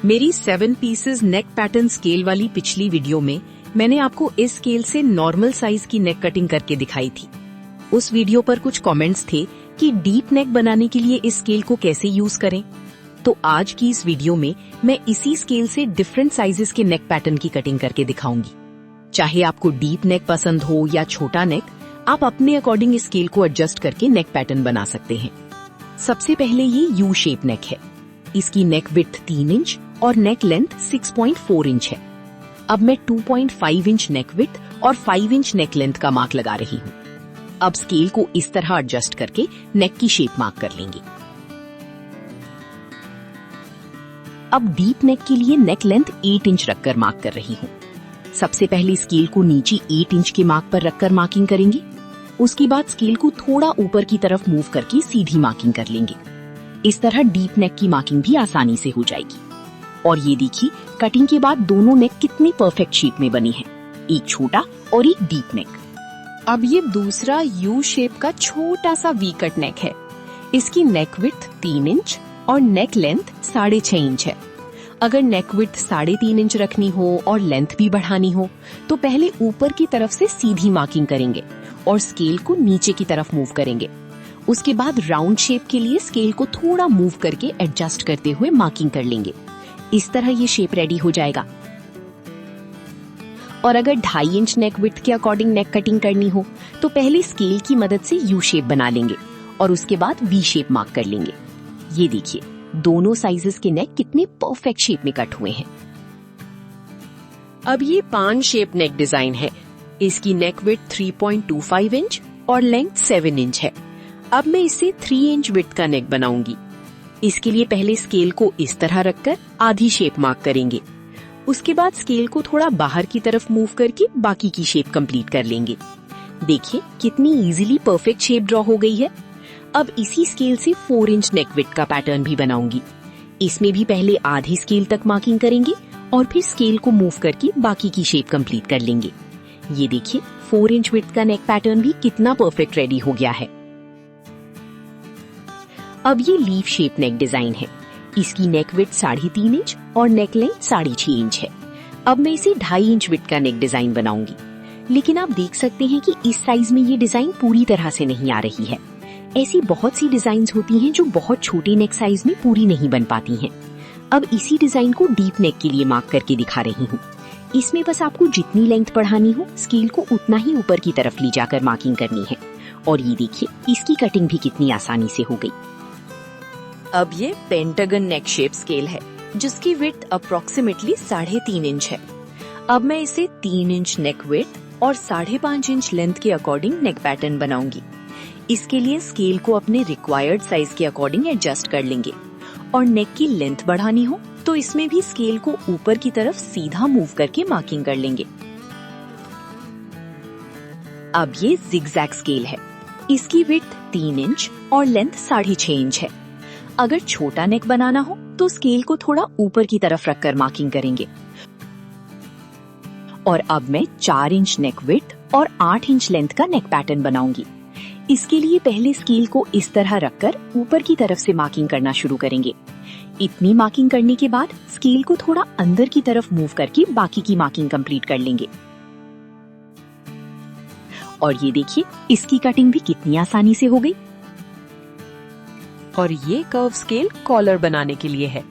मेरी 7 पीसेस नेक pattern scale वाली पिछली वीडियो में मैंने आपको इस स्केल से नॉर्मल साइज की नेक कटिंग करके दिखाई थी। उस वीडियो पर कुछ कमेंट्स थे कि डीप नेक बनाने के लिए इस स्केल को कैसे यूज करें। तो आज की इस वीडियो में मैं इसी स्केल से डिफरेंट साइजेस के नेक पैटर्न की कटिंग करके दिखाऊंगी। चाहे आपको डीप नेक पसंद हो या छोटा नेक, आप अपने अकॉर्डिंग इस स्केल को एडजस्ट करके नेक पैटर्न बना सकते हैं। सबसे पहले ये यू शेप नेक है। इसकी नेक विड्थ 3 इंच और नेक लेंथ 6.4 इंच है। अब मैं 2.5 इंच नेक विड्थ और 5 इंच नेक लेंथ का मार्क लगा रही हूँ। अब स्केल को इस तरह एडजस्ट करके नेक की शेप मार्क कर लेंगे। अब डीप नेक के लिए नेक लेंथ 8 इंच रखकर मार्क कर रही हूँ। सबसे पहले स्केल को नीचे 8 इंच के मार्क पर रखकर मार्किंग करेंगे। उसके बाद स्केल को थोड़ा ऊपर की तरफ मूव करके सीधी मार्किंग कर लेंगे। इस तरह डीप नेक की मार्किंग भी आसानी से हो जाएगी। और ये देखिए कटिंग के बाद दोनों नेक कितनी परफेक्ट शेप में बनी है, एक छोटा और एक डीप नेक। अब ये दूसरा यू शेप का छोटा सा वी कट नेक है। इसकी नेक विड्थ 3 इंच और नेक लेंथ 6.5 इंच है। अगर नेक विड्थ 3.5 इंच रखनी हो और लेंथ भी बढ़ानी हो तो पहले ऊपर की तरफ से सीधी मार्किंग करेंगे और स्केल को नीचे की तरफ मूव करेंगे। उसके बाद राउंड शेप के लिए स्केल को थोड़ा मूव करके एडजस्ट करते हुए मार्किंग कर लेंगे। इस तरह ये शेप रेडी हो जाएगा। और अगर 2.5 इंच नेक विड्थ के अकॉर्डिंग नेक कटिंग करनी हो तो पहले स्केल की मदद से यू शेप बना लेंगे और उसके बाद वी शेप मार्क कर लेंगे। ये देखिए दोनों साइजेस के नेक कितने परफेक्ट शेप में कट हुए हैं। अब ये पान शेप नेक डिजाइन है। इसकी नेक विड्थ 3.25 इंच और लेंथ 7 इंच है। अब मैं इसे 3 इंच विड्थ का नेक बनाऊंगी। इसके लिए पहले स्केल को इस तरह रखकर आधी शेप मार्क करेंगे। उसके बाद स्केल को थोड़ा बाहर की तरफ मूव करके बाकी की शेप कंप्लीट कर लेंगे। देखिए कितनी इजीली परफेक्ट शेप ड्रॉ हो गई है। अब इसी स्केल से 4 इंच नेक विड्थ का पैटर्न भी बनाऊंगी। इसमें भी पहले आधी स्केल तक मार्किंग करेंगे और फिर स्केल को मूव करके बाकी की शेप कंप्लीट कर लेंगे। ये देखिए 4 इंच विड्थ का नेक पैटर्न भी कितना परफेक्ट रेडी हो गया है। अब ये लीफ शेप नेक डिजाइन है। इसकी नेक विड्थ 3.5 इंच और नेक लेंथ 6.5 इंच है। अब मैं इसे 2.5 इंच विड्थ का नेक डिजाइन बनाऊंगी। लेकिन आप देख सकते हैं कि इस साइज में ये डिजाइन पूरी तरह से नहीं आ रही है। ऐसी बहुत सी डिजाइन्स होती हैं जो बहुत छोटे नेक साइज में पूरी नहीं बन पाती हैं। अब इसी डिजाइन को डीप नेक के लिए मार्क करके दिखा रही हूँ। इसमें बस आपको जितनी लेंथ बढ़ानी हो स्केल को उतना ही ऊपर की तरफ ले जाकर मार्किंग करनी है। और ये देखिए इसकी कटिंग भी कितनी आसानी से हो गई। अब ये पेंटागन नेक शेप स्केल है जिसकी विड्थ अप्रोक्सीमेटली 3.5 इंच है। अब मैं इसे 3 इंच नेक विड्थ और 5.5 इंच लेंथ के अकॉर्डिंग नेक पैटर्न बनाऊंगी। इसके लिए स्केल को अपने रिक्वायर्ड साइज के अकॉर्डिंग एडजस्ट कर लेंगे। और नेक की लेंथ बढ़ानी हो तो इसमें भी स्केल को ऊपर की तरफ सीधा मूव करके मार्किंग कर लेंगे। अब ये जिगजैग स्केल है। इसकी विड्थ 3 इंच और लेंथ 6.5 इंच है। अगर छोटा नेक बनाना हो तो स्केल को थोड़ा ऊपर की तरफ रखकर मार्किंग करेंगे। और अब मैं 4 इंच नेक विड्थ और 8 इंच लेंथ का नेक पैटर्न बनाऊंगी। इसके लिए पहले स्केल को इस तरह रखकर ऊपर की तरफ से मार्किंग करना शुरू करेंगे। इतनी मार्किंग करने के बाद स्केल को थोड़ा अंदर की तरफ मूव करके बाकी की मार्किंग कंप्लीट कर लेंगे। और ये देखिए इसकी कटिंग भी कितनी आसानी से हो गई। और ये कर्व स्केल कॉलर बनाने के लिए है।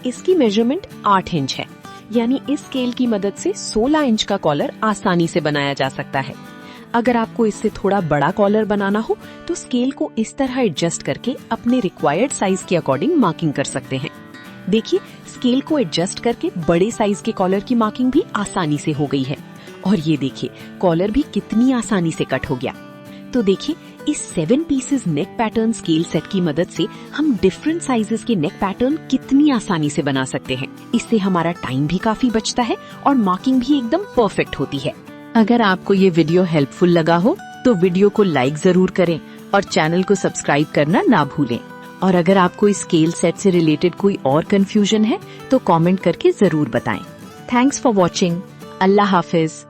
इसकी मेजरमेंट 8 इंच है, यानी इस स्केल की मदद से 16 इंच का कॉलर आसानी से बनाया जा सकता है। अगर आपको इससे थोड़ा बड़ा कॉलर बनाना हो तो स्केल को इस तरह एडजस्ट करके अपने रिक्वायर्ड साइज के अकॉर्डिंग मार्किंग कर सकते हैं। देखिए स्केल को एडजस्ट करके बड़े साइज के कॉलर की मार्किंग भी आसानी से हो गई है। और ये देखिए कॉलर भी कितनी आसानी से कट हो गया। तो देखिए इस 7 पीसेस नेक पैटर्न स्केल सेट की मदद से हम डिफरेंट साइजेस के नेक पैटर्न कितनी आसानी से बना सकते हैं। इससे हमारा टाइम भी काफी बचता है और मार्किंग भी एकदम परफेक्ट होती है। अगर आपको ये वीडियो हेल्पफुल लगा हो तो वीडियो को लाइक जरूर करें और चैनल को सब्सक्राइब करना ना भूलें। और अगर आपको इस स्केल सेट से रिलेटेड कोई और कंफ्यूजन है तो कमेंट करके जरूर बताएं। Thanks for watching. Allah Hafiz.